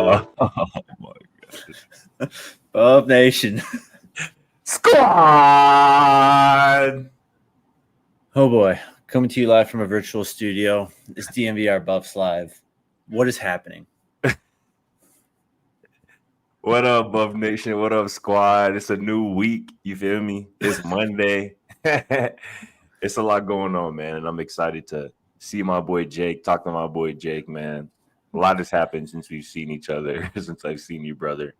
Oh my God. Buff Nation. Squad! Oh boy. Coming to you live from a virtual studio. It's DNVR Buffs Live. What is happening? What up, Buff Nation? What up, squad? It's a new week. You feel me? It's Monday. It's a lot going on, man. And I'm excited to see my boy Jake, talk to my boy Jake, man. A lot has happened since we've seen each other, since I've seen you, brother.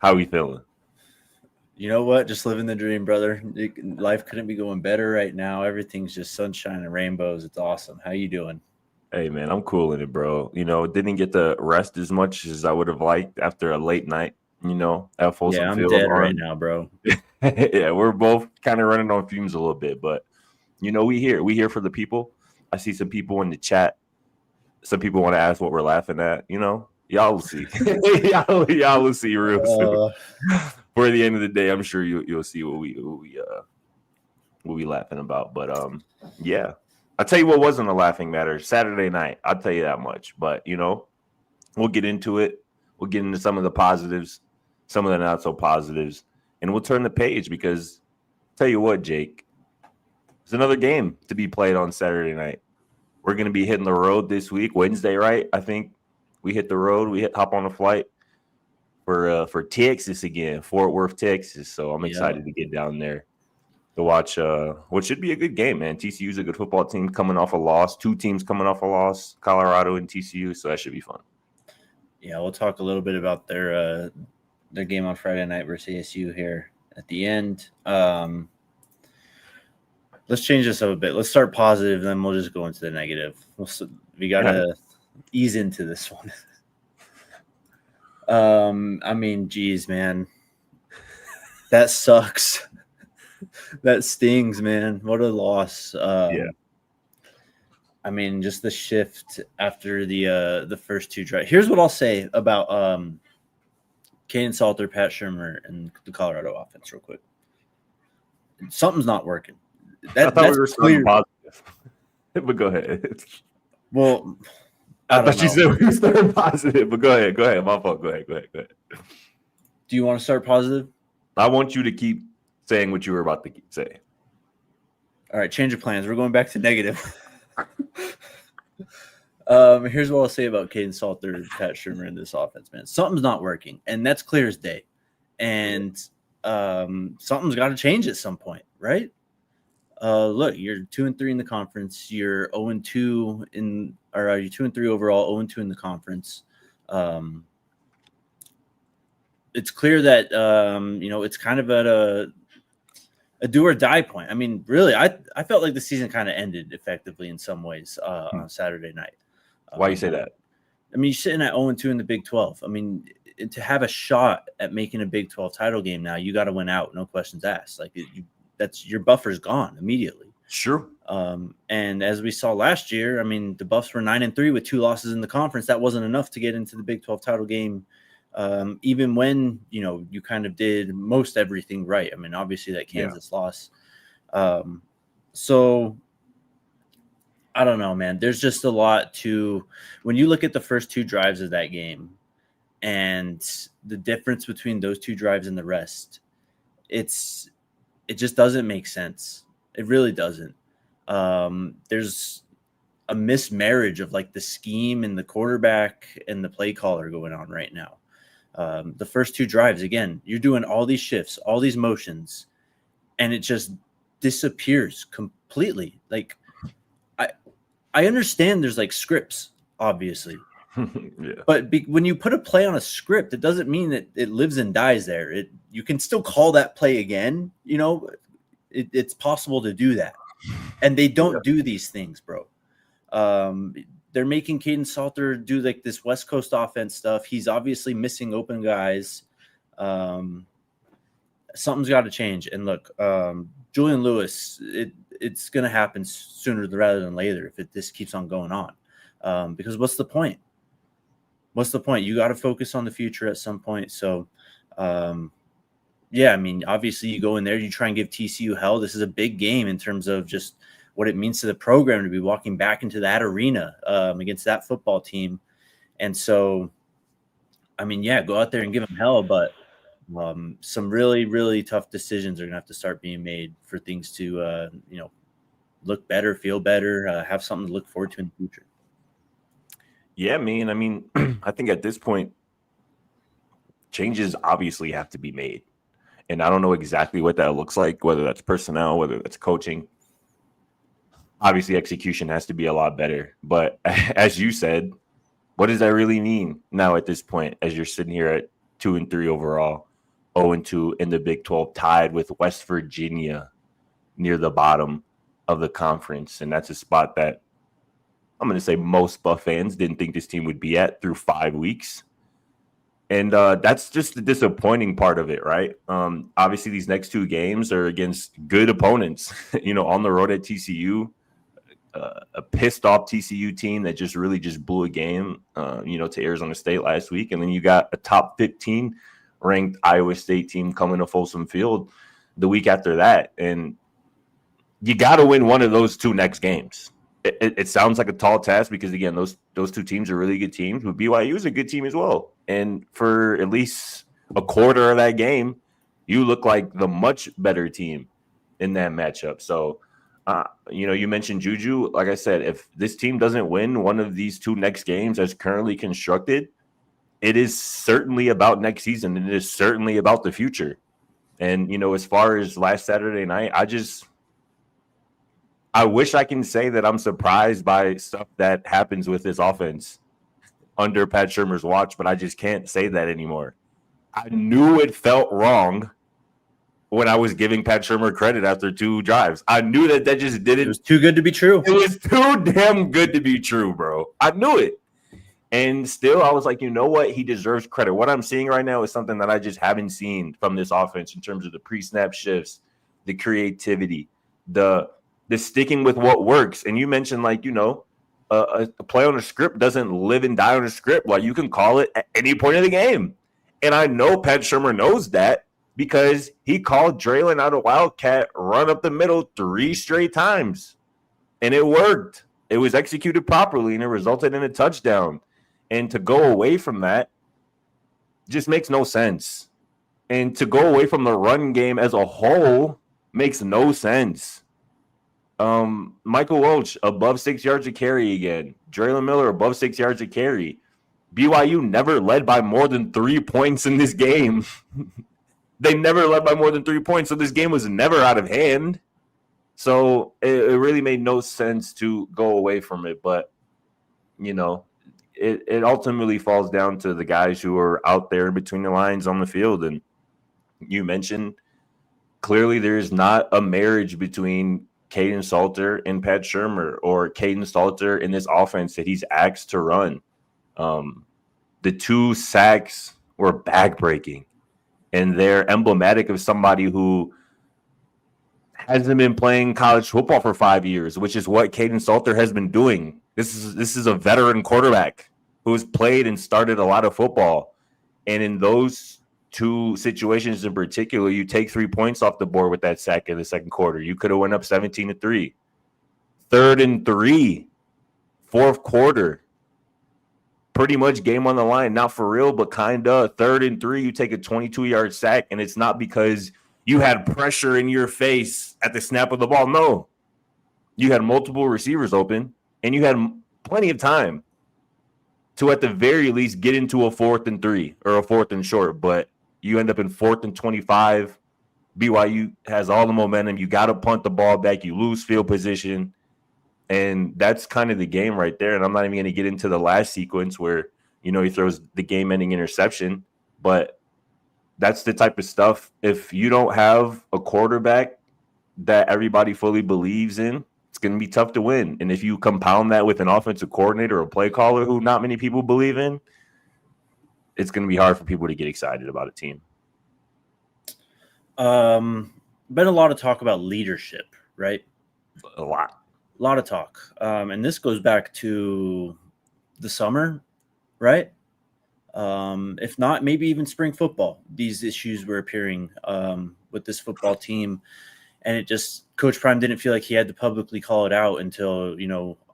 How we feeling? You know what? Just living the dream, brother. Life couldn't be going better right now. Everything's just sunshine and rainbows. It's awesome. How you doing? Hey, man, I'm cool in it, bro. You know, didn't get to rest as much as I would have liked after a late night, you know, at Folsom Yeah, I'm Field dead right now, bro. Yeah, we're both kind of running on fumes a little bit, but, you know, we here for the people. I see some people in the chat. Some people want to ask what we're laughing at, you know. Y'all will see. y'all will see real soon. For the end of the day, I'm sure you'll see what we laughing about. But yeah, I'll tell you what wasn't a laughing matter. Saturday night, I'll tell you that much. But you know, we'll get into it. We'll get into some of the positives, some of the not so positives, and we'll turn the page because tell you what, Jake, there's another game to be played on Saturday night. We're gonna be hitting the road this week, Wednesday, right? I think we hit the road. We hop on a flight for Texas again, Fort Worth, Texas. So I'm excited to get down there to watch what should be a good game, man. TCU's a good football team coming off a loss. Two teams coming off a loss, Colorado and TCU. So that should be fun. Yeah, we'll talk a little bit about their game on Friday night versus ASU here at the end. Let's change this up a bit. Let's start positive, then we'll just go into the negative. We got to ease into this one. I mean, geez, man, that sucks. That stings, man. What a loss. Yeah. I mean, just the shift after the first two drives. Here's what I'll say about Caden Salter, Pat Shurmur, and the Colorado offense real quick. Something's not working. I thought we were starting positive. But go ahead. Well, I thought you said we were starting positive, but go ahead. My fault. Go ahead. Do you want to start positive? I want you to keep saying what you were about to say. All right, change of plans. We're going back to negative. Here's what I'll say about Caden Salter and Pat Shurmur in this offense, man. Something's not working, and that's clear as day. And something's got to change at some point, right? Look, you're 2-3 in the conference. You're 0-2 in, or you're 2-3 overall, 0-2 in the conference. It's clear that you know, it's kind of at a do or die point. I mean, really, I felt like the season kind of ended effectively in some ways on Saturday night. Why you say that? I mean, you're sitting at 0-2 in the Big 12. I mean, to have a shot at making a Big 12 title game now, you got to win out, no questions asked. Like that's your buffer's gone immediately. Sure. And as we saw last year, I mean, the Buffs were 9-3 with 2 losses in the conference. That wasn't enough to get into the Big 12 title game. Even when, you know, you kind of did most everything right. I mean, obviously that Kansas loss. So I don't know, man. There's just a lot to when you look at the first 2 drives of that game and the difference between those 2 drives and the rest, it just doesn't make sense. It really doesn't. There's a mismarriage of like the scheme and the quarterback and the play caller going on right now. The first 2 drives, again, you're doing all these shifts, all these motions, and it just disappears completely. Like I understand there's like scripts, obviously. But when you put a play on a script, it doesn't mean that it lives and dies there. You can still call that play again. You know, it's possible to do that. And they don't do these things, bro. They're making Caden Salter do like this West Coast offense stuff. He's obviously missing open guys. Something's got to change. And look, Julian Lewis, it's going to happen sooner rather than later if this keeps on going on. Because what's the point? What's the point? You got to focus on the future at some point. So, yeah, I mean, obviously you go in there, you try and give TCU hell. This is a big game in terms of just what it means to the program to be walking back into that arena against that football team. And so I mean, yeah, go out there and give them hell, but some really, really tough decisions are going to have to start being made for things to, look better, feel better, have something to look forward to in the future. Yeah, man. I mean, I think at this point, changes obviously have to be made. And I don't know exactly what that looks like, whether that's personnel, whether that's coaching. Obviously, execution has to be a lot better. But as you said, what does that really mean now at this point, as you're sitting here at 2-3 overall, 0-2 in the Big 12, tied with West Virginia near the bottom of the conference? And that's a spot that I'm going to say most Buff fans didn't think this team would be at through 5 weeks. And that's just the disappointing part of it, right? Obviously, these next 2 games are against good opponents, on the road at TCU, a pissed off TCU team that just blew a game, to Arizona State last week. And then you got a top 15 ranked Iowa State team coming to Folsom Field the week after that. And you got to win one of those 2 next games. It sounds like a tall task because, again, those 2 teams are really good teams, but BYU is a good team as well. And for at least a quarter of that game, you look like the much better team in that matchup. So, you mentioned Juju. Like I said, if this team doesn't win one of these 2 next games as currently constructed, it is certainly about next season. And it is certainly about the future. And, as far as last Saturday night, I wish I can say that I'm surprised by stuff that happens with this offense under Pat Shurmur's watch, but I just can't say that anymore. I knew it felt wrong when I was giving Pat Shurmur credit after 2 drives. I knew that just didn't. It was too good to be true. It was too damn good to be true, bro. I knew it. And still, I was like, you know what? He deserves credit. What I'm seeing right now is something that I just haven't seen from this offense in terms of the pre-snap shifts, the creativity, the sticking with what works. And you mentioned, a play on a script doesn't live and die on a script. Like, you can call it at any point of the game. And I know Pat Shurmur knows that because he called Drelon out a Wildcat run up the middle 3 straight times. And it worked. It was executed properly, and it resulted in a touchdown. And to go away from that just makes no sense. And to go away from the run game as a whole makes no sense. Michael Welch above 6 yards a carry again. Drelon Miller above 6 yards a carry. BYU never led by more than 3 points in this game. They never led by more than 3 points, so this game was never out of hand. So it really made no sense to go away from it. But, it ultimately falls down to the guys who are out there between the lines on the field. And you mentioned clearly there's not a marriage between Caden Salter and Pat Shurmur, or Caden Salter in this offense that he's asked to run. The 2 sacks were backbreaking, and they're emblematic of somebody who hasn't been playing college football for 5 years, which is what Caden Salter has been doing. This is a veteran quarterback who's played and started a lot of football. And in those 2 situations in particular, you take 3 points off the board with that sack in the second quarter. You could have went up 17-3. 3rd and 3, fourth quarter, pretty much game on the line. Not for real, but kind of. 3rd and 3, you take a 22-yard sack, and it's not because you had pressure in your face at the snap of the ball. No, you had multiple receivers open, and you had plenty of time to, at the very least, get into a 4th and 3 or a 4th and short. But you end up in 4th and 25. BYU has all the momentum. You got to punt the ball back. You lose field position. And that's kind of the game right there. And I'm not even going to get into the last sequence where, he throws the game-ending interception. But that's the type of stuff. If you don't have a quarterback that everybody fully believes in, it's going to be tough to win. And if you compound that with an offensive coordinator or a play caller who not many people believe in, it's going to be hard for people to get excited about a team. Been a lot of talk about leadership, right? A lot of talk. And this goes back to the summer, right? If not, maybe even spring football. These issues were appearing with this football team. And it just, Coach Prime didn't feel like he had to publicly call it out until,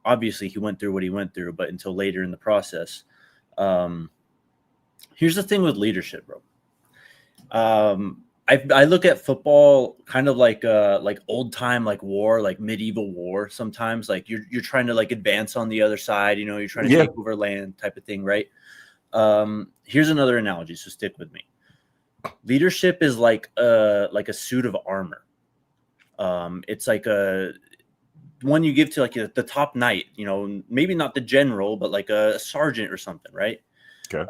obviously he went through what he went through, but until later in the process. Here's the thing with leadership, bro. I look at football kind of like old time, like war, like medieval war. Sometimes like you're trying to like advance on the other side, you know, you're trying to take over land type of thing, right? Here's another analogy, so stick with me. Leadership is like a suit of armor. It's like a one you give to like the top knight, you know, maybe not the general, but like a sergeant or something, right? Okay.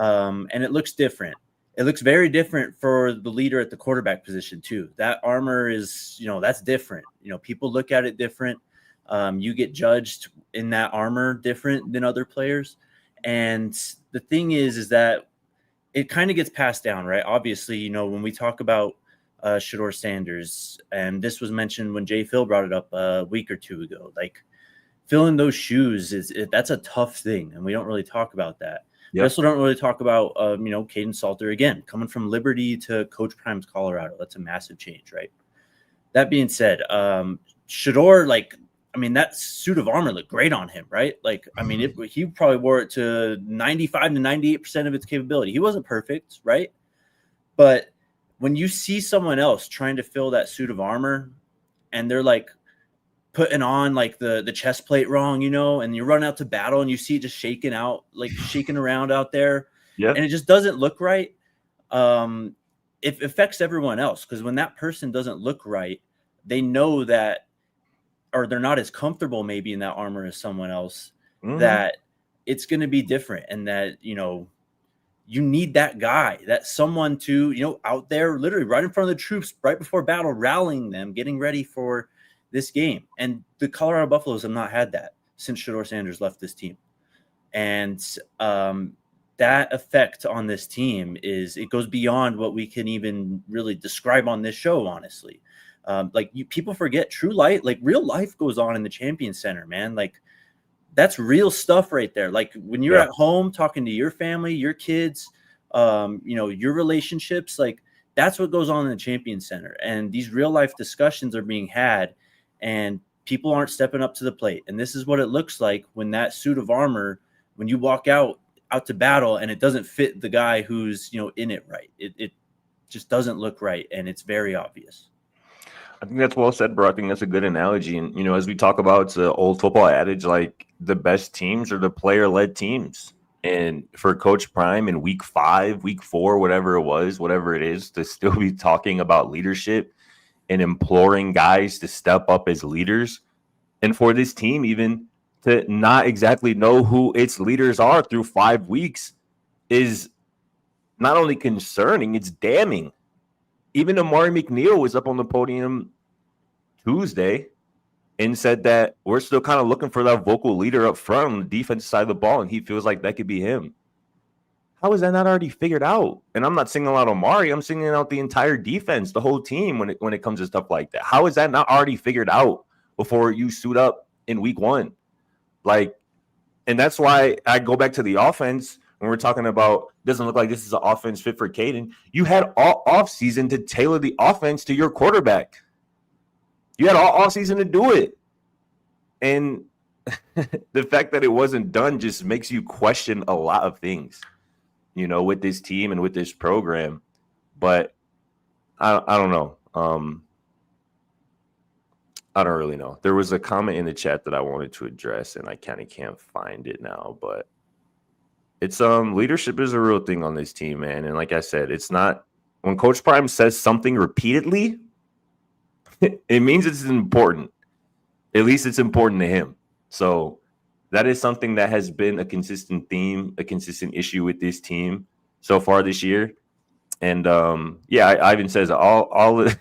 And it looks different. It looks very different for the leader at the quarterback position too. That armor is, you know, that's different. You know, people look at it different. You get judged in that armor different than other players. And the thing is that it kind of gets passed down, right? Obviously, you know, when we talk about Shedeur Sanders, and this was mentioned when Jay Phil brought it up a week or two ago, like filling those shoes that's a tough thing. And we don't really talk about that. Yep. We also don't really talk about, you know, Caden Salter, again, coming from Liberty to Coach Prime's Colorado. That's a massive change, right? That being said, Shedeur, like, I mean, that suit of armor looked great on him, right? Like, I mean, he probably wore it to 95 to 98% of its capability. He wasn't perfect, right? But when you see someone else trying to fill that suit of armor and they're like putting on like the chest plate wrong, you know, and you run out to battle and you see it just shaking around out there, and it just doesn't look right. It affects everyone else, because when that person doesn't look right, they know that, or they're not as comfortable maybe in that armor as someone else, that it's going to be different, and that, you know, you need that guy, that someone to, you know, out there literally right in front of the troops right before battle, rallying them, getting ready for this game. And the Colorado Buffaloes have not had that since Shedeur Sanders left this team. And that effect on this team it goes beyond what we can even really describe on this show, honestly. People forget real life goes on in the Champion Center, man. Like, that's real stuff right there. Like, when you're at home talking to your family, your kids, you know, your relationships, like, that's what goes on in the Champion Center. And these real life discussions are being had, and people aren't stepping up to the plate. And this is what it looks like when that suit of armor, when you walk out to battle and it doesn't fit the guy who's, you know, in it right. It just doesn't look right, and it's very obvious. I think that's well said, bro. I think that's a good analogy. And, you know, as we talk about, it's an old football adage, like, the best teams are the player-led teams. And for Coach Prime in week 5, week 4, whatever it is, to still be talking about leadership and imploring guys to step up as leaders, and for this team even to not exactly know who its leaders are through 5 weeks, is not only concerning, it's damning. Even Amari McNeil was up on the podium Tuesday and said that we're still kind of looking for that vocal leader up front on the defensive side of the ball, and he feels like that could be him. How is that not already figured out? And I'm not singling out Amari. I'm singling out the entire defense, the whole team when it comes to stuff like that. How is that not already figured out before you suit up in week 1? Like, and that's why I go back to the offense when we're talking about doesn't look like this is an offense fit for Caden. You had all offseason to tailor the offense to your quarterback. You had all offseason to do it. And the fact that it wasn't done just makes you question a lot of things, you know, with this team and with this program. But I don't know. I don't really know. There was a comment in the chat that I wanted to address, and I kind of can't find it now. But it's leadership is a real thing on this team, man. And like I said, it's not when Coach Prime says something repeatedly, it means it's important. At least it's important to him. So that is something that has been a consistent theme, a consistent issue with this team so far this year. And Ivan says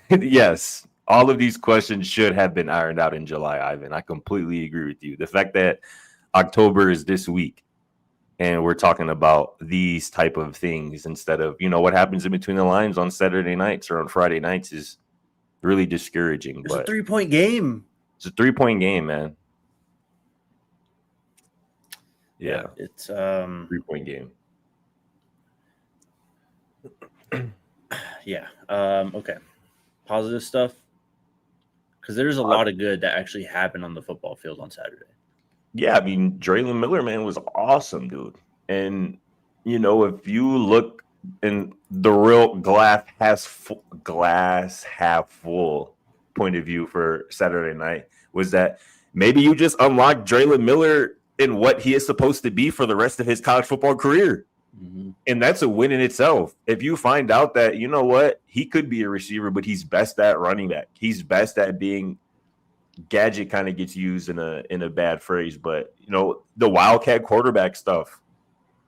yes, all of these questions should have been ironed out in July, Ivan. I completely agree with you. The fact that October is this week and we're talking about these type of things instead of, you know, what happens in between the lines on Saturday nights or on Friday nights is really discouraging. It's a 3-point game. It's a 3-point game, man. Yeah, it's 3-point game. Yeah. Okay. Positive stuff, because there's a lot of good that actually happened on the football field on Saturday. Yeah, I mean, Drelon Miller, man, was awesome, dude. And, you know, if you look and the real glass half full point of view for Saturday night was that maybe you just unlocked Drelon Miller in what he is supposed to be for the rest of his college football career. Mm-hmm. And that's a win in itself. If you find out that, you know what, he could be a receiver, but he's best at running back. He's best at being gadget, kind of gets used in a bad phrase, but you know, the Wildcat quarterback stuff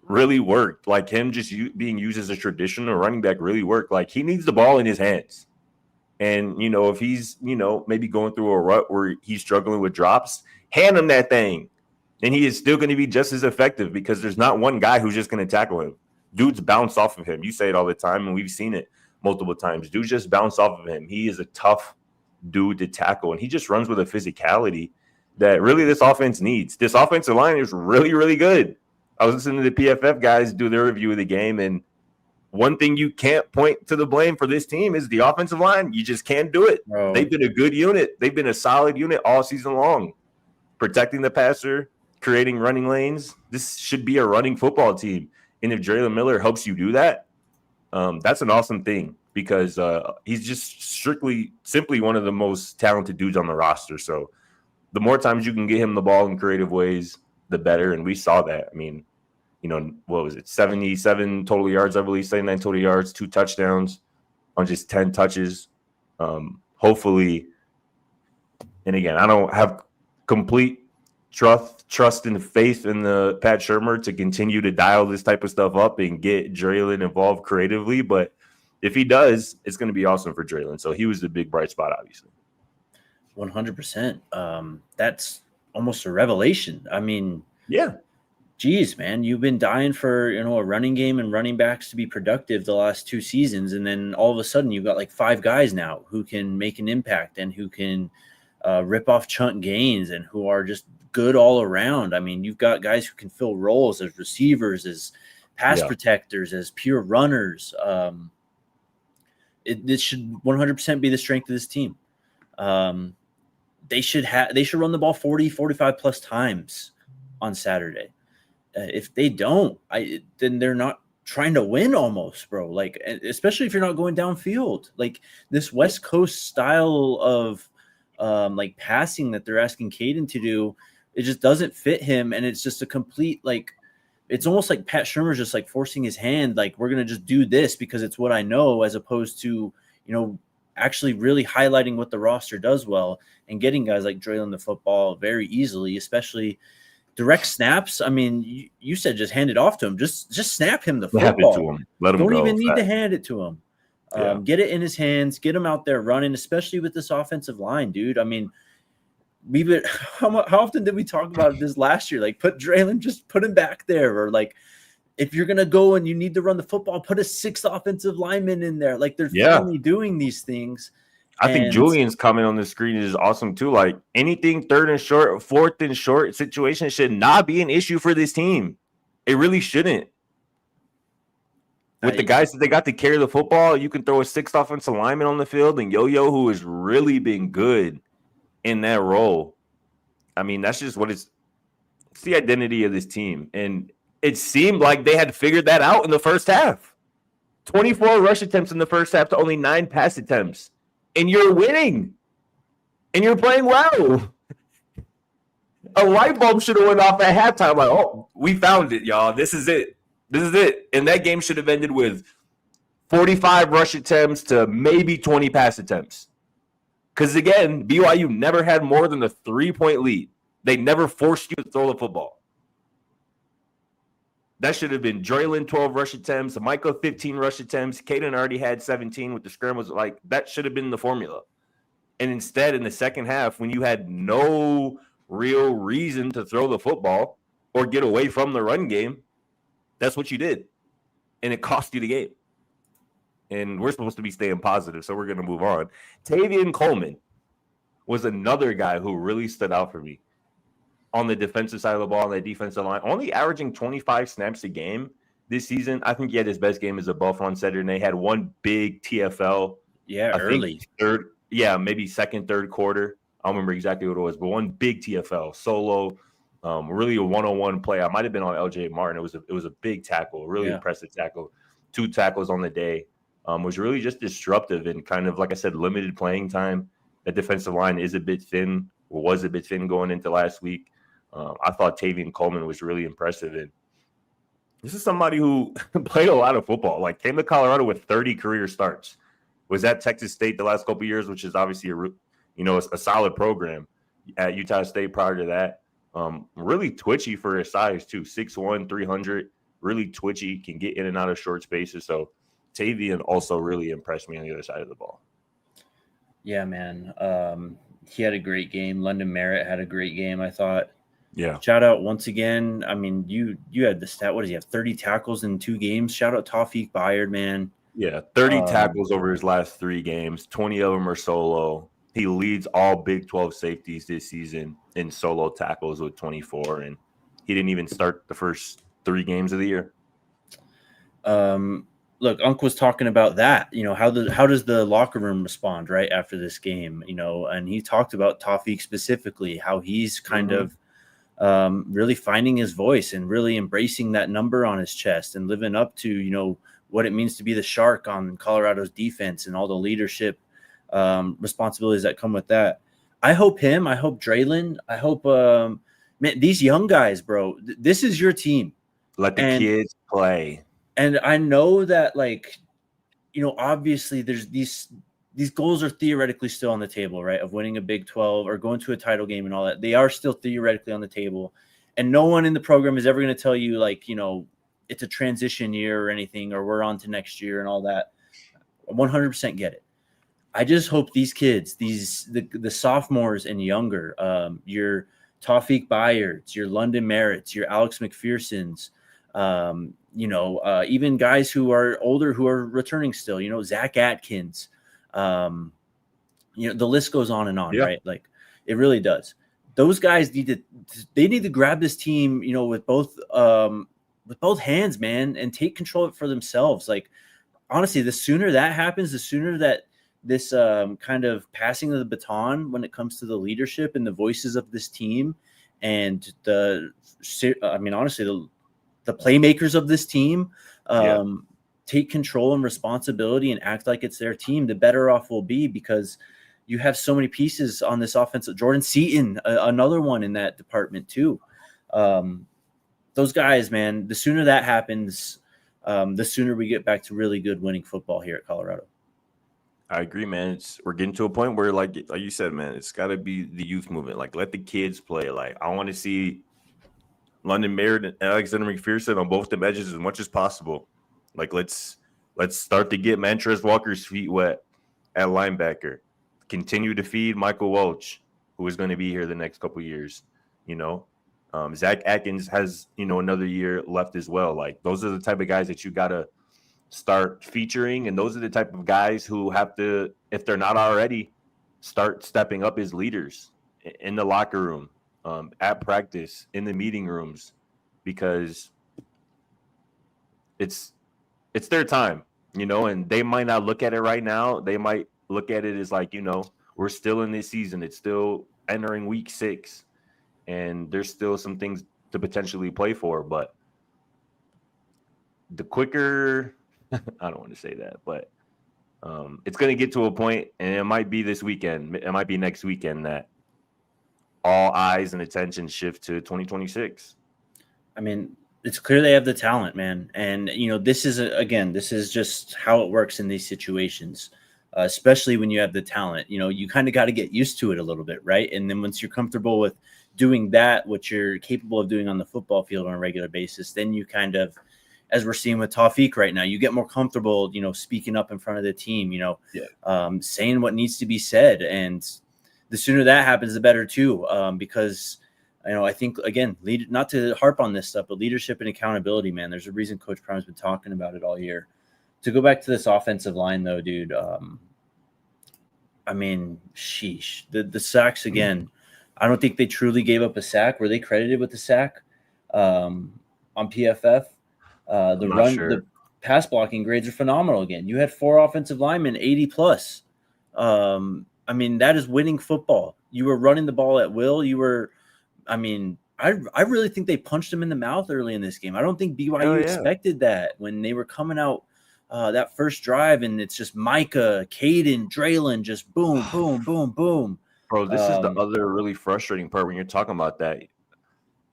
really worked. Like him just being used as a traditional running back really worked. Like he needs the ball in his hands. And, you know, if he's, you know, maybe going through a rut where he's struggling with drops, hand him that thing. And he is still going to be just as effective because there's not one guy who's just going to tackle him. Dudes bounce off of him. You say it all the time, and we've seen it multiple times. Dudes just bounce off of him. He is a tough dude to tackle, and he just runs with a physicality that really this offense needs. This offensive line is really, really good. I was listening to the PFF guys do their review of the game, and one thing you can't point to the blame for this team is the offensive line. You just can't do it. Bro. They've been a good unit. They've been a solid unit all season long, protecting the passer, creating running lanes. This should be a running football team. And if Drelon Miller helps you do that, that's an awesome thing because he's just simply one of the most talented dudes on the roster. So the more times you can get him the ball in creative ways, the better. And we saw that. I mean, you know, what was it? 77 total yards, I believe, 79 total yards, 2 touchdowns on just 10 touches. Hopefully, and again, I don't have complete trust and faith in the Pat Shurmur to continue to dial this type of stuff up and get Drelon involved creatively. But if he does, it's going to be awesome for Drelon. So he was the big bright spot, obviously. 100%. That's almost a revelation. I mean, yeah. Geez, man, you've been dying for, you know, a running game and running backs to be productive the last 2 seasons. And then all of a sudden you've got like 5 guys now who can make an impact and who can rip off chunk gains and who are just good all around. I mean, you've got guys who can fill roles as receivers, as pass protectors, as pure runners. This should 100% be the strength of this team. They should run the ball 40, 45 plus times on Saturday. If they don't, then they're not trying to win almost, bro. Like, especially if you're not going downfield. Like this West Coast style of like passing that they're asking Caden to do, it just doesn't fit him. And it's just a complete, like, it's almost like Pat Shurmur's just like forcing his hand. Like, we're going to just do this because it's what I know, as opposed to, you know, actually really highlighting what the roster does well and getting guys like Drelon the football very easily, especially direct snaps. I mean, you said just hand it off to him. Just snap him the football. Snap it to him. Let him Don't go. even need to hand it to him. Get it in his hands. Get him out there running, especially with this offensive line, dude. I mean, how often did we talk about this last year? Like, put Drelon, just put him back there. Or like, if you're gonna go and you need to run the football, put a 6th offensive lineman in there. Like, they're finally doing these things. I think Julian's comment on the screen is awesome too. Like, anything 3rd and short, 4th and short situation should not be an issue for this team. It really shouldn't. With the guys that they got to carry the football, you can throw a 6th offensive lineman on the field, and Yo-Yo, who has really been good in that role. I mean, that's just what it's the identity of this team. And it seemed like they had figured that out in the first half. 24 rush attempts in the first half to only 9 pass attempts. And you're winning. And you're playing well. A light bulb should have went off at halftime. Like, oh, we found it, y'all. This is it. This is it. And that game should have ended with 45 rush attempts to maybe 20 pass attempts. Because, again, BYU never had more than a 3-point lead. They never forced you to throw the football. That should have been Drelon 12 rush attempts, Michael 15 rush attempts. Caden already had 17 with the scrambles. Like, that should have been the formula. And instead, in the second half, when you had no real reason to throw the football or get away from the run game, that's what you did. And it cost you the game. And we're supposed to be staying positive, so we're going to move on. Tavian Coleman was another guy who really stood out for me on the defensive side of the ball, on the defensive line, only averaging 25 snaps a game this season. I think he had his best game as a Buff on Saturday. He had one big TFL. Yeah, early. Maybe second, third quarter. I don't remember exactly what it was, but one big TFL, solo, really a one-on-one play. I might have been on LJ Martin. It was a big tackle, really impressive tackle. 2 tackles on the day. Was really just disruptive and kind of, like I said, limited playing time. That defensive line is a bit thin, or was a bit thin going into last week. I thought Tavian Coleman was really impressive. And this is somebody who played a lot of football, like came to Colorado with 30 career starts. Was at Texas State the last couple of years, which is obviously a solid program. At Utah State prior to that, really twitchy for his size too, 6'1", 300, really twitchy, can get in and out of short spaces. So Tavian also really impressed me on the other side of the ball. Yeah, man. He had a great game. London Merritt had a great game, I thought. Yeah. Shout out once again. I mean, you had the stat. What does he have? 30 tackles in 2 games. Shout out Tawfiq Bayard, man. Yeah, 30 tackles over his last 3 games. 20 of them are solo. He leads all Big 12 safeties this season in solo tackles with 24, and he didn't even start the first 3 games of the year. Look, Unc was talking about that. How does the locker room respond right after this game? And he talked about Tawfiq specifically, how he's kind of really finding his voice and really embracing that number on his chest and living up to what it means to be the shark on Colorado's defense and all the leadership responsibilities that come with that. I hope Drelon, I hope man, these young guys, bro, this is your team. Let the kids play. And I know that, obviously there's these goals are theoretically still on the table, right? Of winning a Big 12 or going to a title game and all that. They are still theoretically on the table. And no one in the program is ever going to tell you it's a transition year or anything, or we're on to next year and all that. 100% get it. I just hope these kids, the sophomores and younger, your Tawfiq Bayards, your London Merritts, your Alex McPhersons, even guys who are older who are returning still, Zach Atkins, the list goes on and on, yeah. right? Like it really does. Those guys need to grab this team, with both hands, man, and take control of it for themselves. Like, honestly, the sooner that happens, the sooner that this kind of passing of the baton when it comes to the leadership and the voices of this team and the playmakers of this team take control and responsibility and act like it's their team, the better off we'll be, because you have so many pieces on this offensive. Jordan Seaton, another one in that department too. Those guys, man, the sooner that happens, the sooner we get back to really good winning football here at Colorado. I agree, man. We're getting to a point where, like you said, man, it's got to be the youth movement. Like, let the kids play. Like, I want to see London Merritt and Alexander McPherson on both the edges as much as possible. Like, let's start to get Mantrez Walker's feet wet at linebacker. Continue to feed Michael Welch, who is going to be here the next couple of years. Zach Atkins has another year left as well. Like, those are the type of guys that you got to start featuring, and those are the type of guys who have to, if they're not already, start stepping up as leaders in the locker room, at practice, in the meeting rooms, because it's their time, and they might not look at it right now. They might look at it as like, we're still in this season. It's still entering week 6, and there's still some things to potentially play for. But the quicker, I don't want to say that, but it's going to get to a point, and it might be this weekend. It might be next weekend that all eyes and attention shift to 2026. I mean, it's clear they have the talent, man. And, this is just how it works in these situations, especially when you have the talent. You kind of got to get used to it a little bit, right? And then once you're comfortable with doing that, what you're capable of doing on the football field on a regular basis, then you kind of, as we're seeing with Tawfiq right now, you get more comfortable, speaking up in front of the team, saying what needs to be said. And the sooner that happens, the better too, because, I think, again, not to harp on this stuff, but leadership and accountability, man, there's a reason Coach Prime's been talking about it all year. To go back to this offensive line, though, dude, sheesh. The sacks, again, I don't think they truly gave up a sack. Were they credited with the sack on PFF? The pass blocking grades are phenomenal. Again, you had 4 offensive linemen, 80 plus. That is winning football. You were running the ball at will. I really think they punched him in the mouth early in this game. I don't think BYU expected that when they were coming out that first drive, and it's just Micah, Caden, Drelon, just boom, boom, boom, boom. Bro, this is the other really frustrating part when you're talking about that.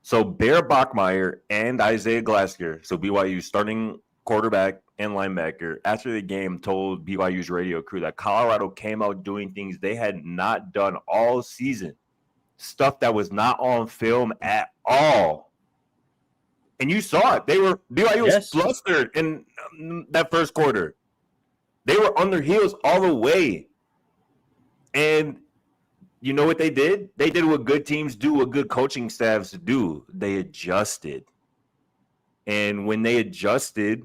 So Bear Bachmeier and Isaiah Glasker, so BYU starting quarterback and linebacker, after the game told BYU's radio crew that Colorado came out doing things they had not done all season, stuff that was not on film at all. And you saw it. BYU was flustered in that first quarter. They were on their heels all the way. And you know what they did? They did what good teams do, what good coaching staffs do. They adjusted. And when they adjusted,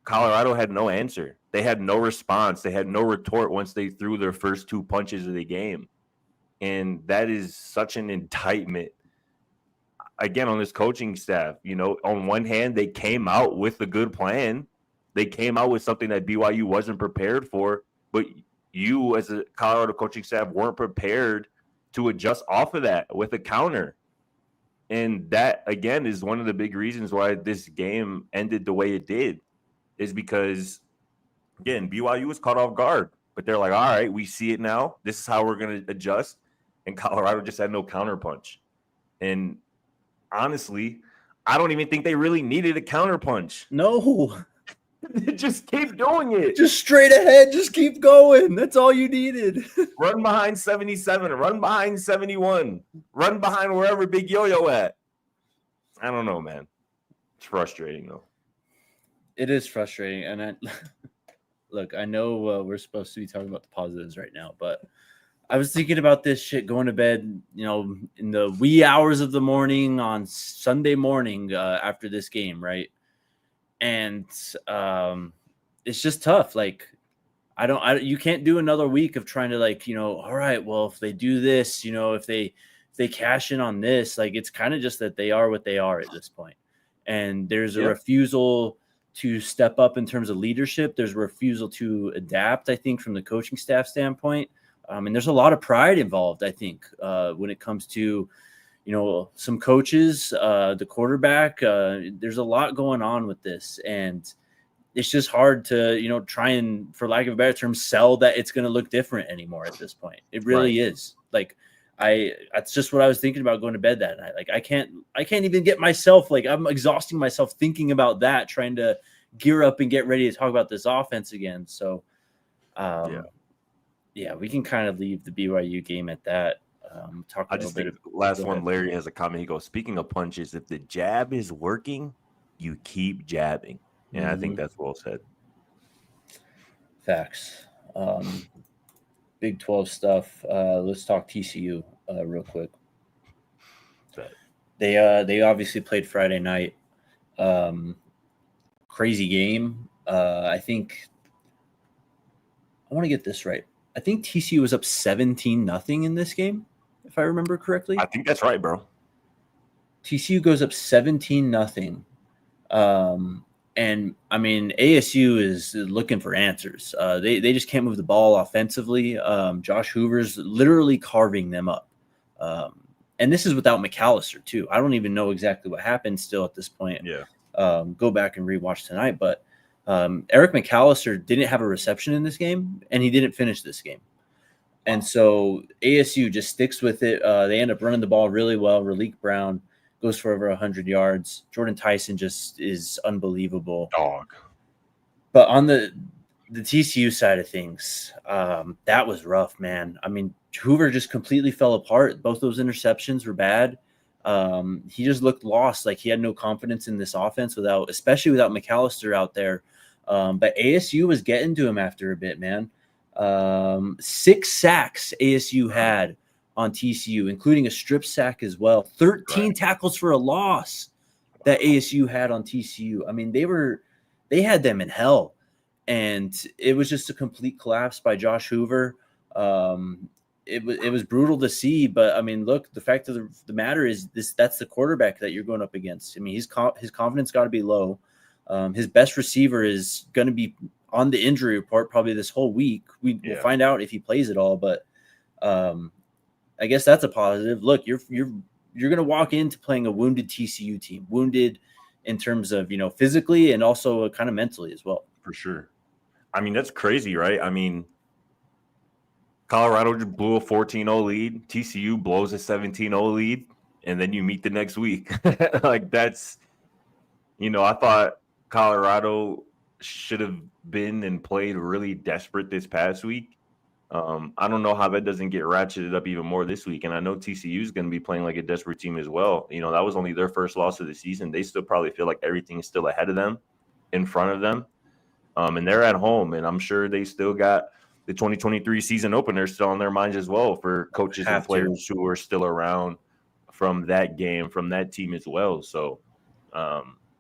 Colorado had no answer. They had no response. They had no retort once they threw their first two punches of the game. And that is such an indictment, again, on this coaching staff. You know, on one hand, they came out with a good plan. They came out with something that BYU wasn't prepared for, but you as a Colorado coaching staff weren't prepared to adjust off of that with a counter. And that, again, is one of the big reasons why this game ended the way it did, is because, again, BYU was caught off guard. But they're like, all right, we see it now. This is how we're going to adjust. And Colorado just had no counterpunch. And honestly, I don't even think they really needed a counterpunch. No. Just keep doing it. Just straight ahead. Just keep going. That's all you needed. Run behind 77. Run behind 71. Run behind wherever Big Yo-Yo at. I don't know, man. It's frustrating, though. It is frustrating. And look, I know we're supposed to be talking about the positives right now, but I was thinking about this shit going to bed, you know, in the wee hours of the morning on Sunday morning after this game, right? And it's just tough. Like, you can't do another week of trying to, like, you know, all right, well, if they do this, you know, if they cash in on this, like, it's kind of just that they are what they are at this point. And there's a refusal to step up in terms of leadership. There's a refusal to adapt, I think, from the coaching staff standpoint. And there's a lot of pride involved, I think, when it comes to, you know, some coaches, the quarterback. There's a lot going on with this, and it's just hard to, you know, try and, for lack of a better term, sell that it's going to look different anymore at this point. It really is. Like, that's just what I was thinking about going to bed that night. Like, I can't even get myself, like, I'm exhausting myself thinking about that, trying to gear up and get ready to talk about this offense again. So, yeah, we can kind of leave the BYU game at that. I just think last one, Larry has a comment. He goes, speaking of punches, if the jab is working, you keep jabbing. And I think that's well said. Facts. Big 12 stuff. Let's talk TCU real quick. They obviously played Friday night. Crazy game. I want to get this right. I think TCU was up 17-0 in this game, if I remember correctly. I think that's right, bro. TCU goes up 17-0. And I mean, ASU is looking for answers. They just can't move the ball offensively. Josh Hoover's literally carving them up. And this is without McAllister too. I don't even know exactly what happened still at this point. Yeah. Go back and rewatch tonight, but Eric McAllister didn't have a reception in this game, and he didn't finish this game. And so ASU just sticks with it. They end up running the ball really well. Raleek Brown goes for over 100 yards. Jordan Tyson just is unbelievable. Dog. But on the TCU side of things, that was rough, man. I mean, Hoover just completely fell apart. Both those interceptions were bad. He just looked lost. Like, he had no confidence in this offense especially without McAllister out there. But ASU was getting to him after a bit, man. 6 sacks ASU had on TCU, including a strip sack as well. 13 tackles for a loss that ASU had on TCU. I mean, they had them in hell, and it was just a complete collapse by Josh Hoover. It was brutal to see, but I mean, look, the fact of the matter is that's the quarterback that you're going up against. I mean, his confidence got to be low. His best receiver is going to be on the injury report probably this whole week. We'll find out if he plays at all, but I guess that's a positive. Look, you're going to walk into playing a wounded TCU team, wounded in terms of, you know, physically and also kind of mentally as well. For sure. I mean, that's crazy, right? I mean, Colorado just blew a 14-0 lead. TCU blows a 17-0 lead, and then you meet the next week. Like, that's, I thought Colorado should have been and played really desperate this past week. I don't know how that doesn't get ratcheted up even more this week. And I know TCU is going to be playing like a desperate team as well. That was only their first loss of the season. They still probably feel like everything is still ahead of them, in front of them. And they're at home, and I'm sure they still got the 2023 season opener still on their minds as well for coaches and players who are still around from that game, from that team as well. So,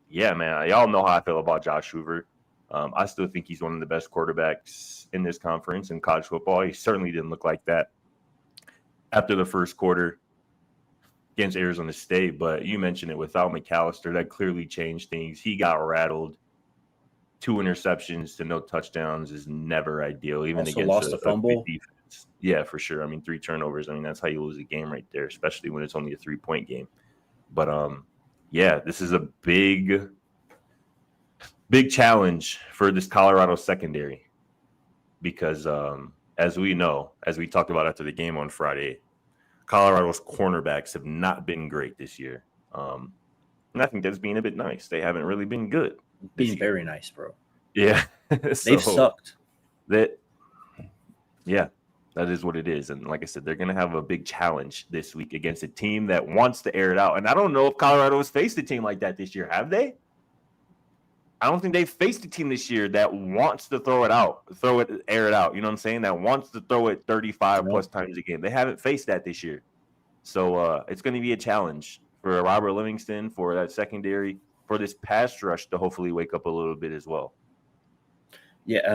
yeah, man, y'all know how I feel about Josh Hoover. I still think he's one of the best quarterbacks in this conference in college football. He certainly didn't look like that after the first quarter against Arizona State. But you mentioned it, without McAllister, that clearly changed things. He got rattled. 2 interceptions to no touchdowns is never ideal, even also against lost a fumble. Defense. Yeah, for sure. I mean, 3 turnovers. I mean, that's how you lose a game right there, especially when it's only a 3-point game. But yeah, this is a big challenge for this Colorado secondary because, as we know, as we talked about after the game on Friday, Colorado's cornerbacks have not been great this year. And I think that's being a bit nice. They haven't really been good. Being very nice, bro. Yeah. They've sucked. Yeah, that is what it is. And like I said, they're going to have a big challenge this week against a team that wants to air it out. And I don't know if Colorado has faced a team like that this year. Have they? I don't think they've faced a team this year that wants to air it out. You know what I'm saying? That wants to throw it 35 plus times a game. They haven't faced that this year. So it's going to be a challenge for Robert Livingston, for that secondary, for this pass rush to hopefully wake up a little bit as well. Yeah,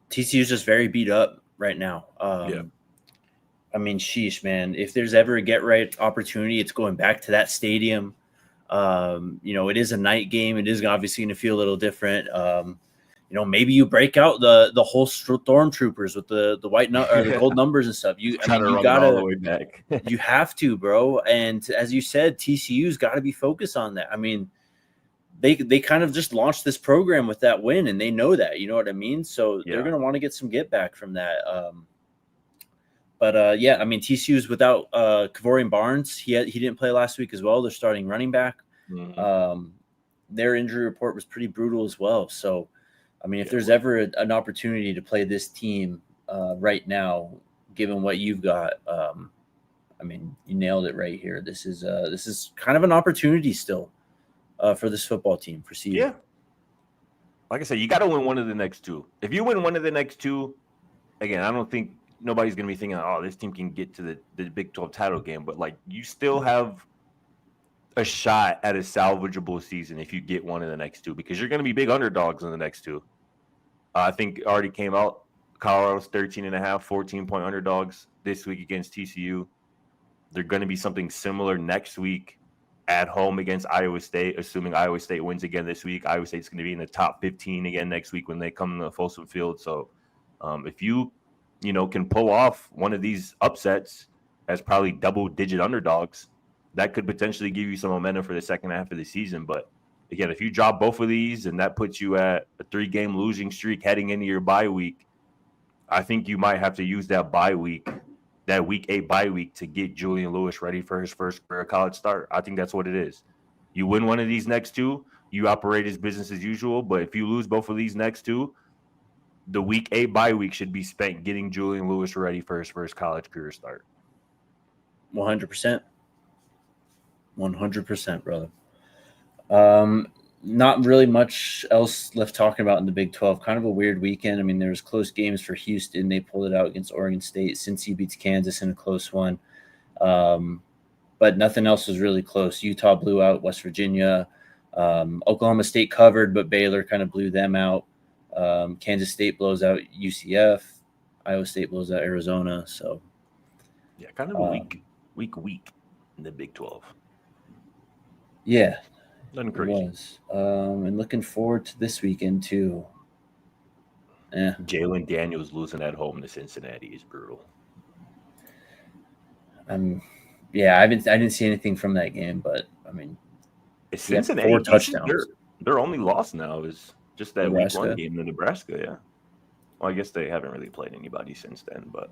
TCU's just very beat up right now. Yeah. I mean, sheesh, man. If there's ever a get-right opportunity, it's going back to that stadium. It is a night game. It is obviously going to feel a little different. Maybe you break out the whole stormtroopers with the white or the gold numbers and stuff. You gotta all the way back. You have to, bro. And as you said, TCU's got to be focused on that. I mean, they kind of just launched this program with that win, and they know that. You know what I mean? So they're going to want to get some get back from that. I mean, TCU's without Kavorian Barnes. He didn't play last week as well. They're starting running back. Mm-hmm. Their injury report was pretty brutal as well. So, I mean, if there's ever an opportunity to play this team right now, given what you've got, I mean, you nailed it right here. This is kind of an opportunity still for this football team for CU. Yeah. Like I said, you got to win one of the next 2. If you win one of the next 2, again, I don't think nobody's going to be thinking, oh, this team can get to the Big 12 title game. But, like, you still have a shot at a salvageable season if you get one of the next 2, because you're going to be big underdogs in the next 2. I think it already came out. Colorado's 13.5, 14-point underdogs this week against TCU. They're going to be something similar next week at home against Iowa State, assuming Iowa State wins again this week. Iowa State's going to be in the top 15 again next week when they come to Folsom Field. So if you can pull off one of these upsets as probably double-digit underdogs, that could potentially give you some momentum for the second half of the season. But again, if you drop both of these and that puts you at a 3-game losing streak heading into your bye week, I think you might have to use that bye week, that week 8 bye week, to get Julian Lewis ready for his first career college start. I think that's what it is. You win one of these next 2, you operate as business as usual. But if you lose both of these next 2, the week 8 bye week should be spent getting Julian Lewis ready for his first college career start. 100%. 100%, brother. Not really much else left talking about in the Big 12. Kind of a weird weekend. I mean, there was close games for Houston. They pulled it out against Oregon State. Cincy beats Kansas in a close one. But nothing else was really close. Utah blew out West Virginia. Oklahoma State covered, but Baylor kind of blew them out. Kansas State blows out UCF. Iowa State blows out Arizona. So, yeah, kind of a week in the Big 12. Yeah. Nothing crazy. It was. And looking forward to this weekend too. Yeah. Jalen Daniels losing at home to Cincinnati is brutal. Yeah, I didn't see anything from that game, but I mean, Cincinnati 4 touchdowns. Their only loss now is Just that Nebraska. week 1 game in Nebraska, yeah. Well, I guess they haven't really played anybody since then, but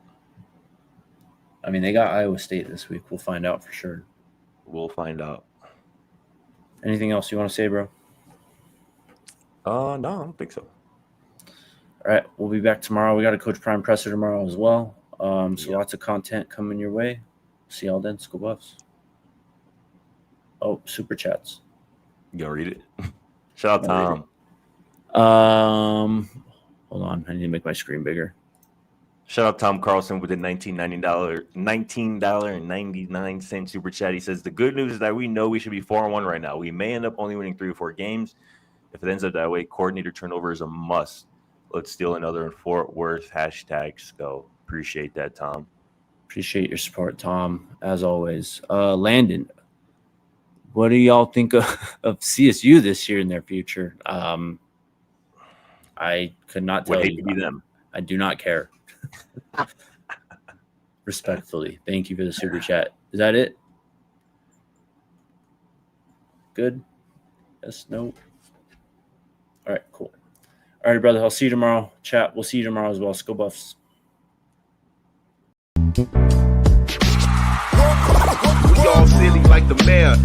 I mean, they got Iowa State this week. We'll find out for sure. we'll find out. Anything else you want to say, bro? No, I don't think so. All right, we'll be back tomorrow. We got a Coach Prime presser tomorrow as well. So lots of content coming your way. See y'all then, School Buffs. Oh, super chats. You gonna read it? Shout out Tom. Hold on. I need to make my screen bigger. Shout out Tom Carlson with the $19.99 super chat. He says, the good news is that we know we should be 4-1 right now. We may end up only winning 3 or 4 games. If it ends up that way, coordinator turnover is a must. Let's steal another in Fort Worth. #SCO. Appreciate that, Tom. Appreciate your support, Tom, as always. Landon, what do y'all think of CSU this year in their future? I could not tell you. Would hate to be them. I do not care. Respectfully. Thank you for the super chat. Is that it? Good? Yes, no? All right, cool. All right, brother. I'll see you tomorrow. Chat. We'll see you tomorrow as well. Go Buffs. We all silly like the mayor.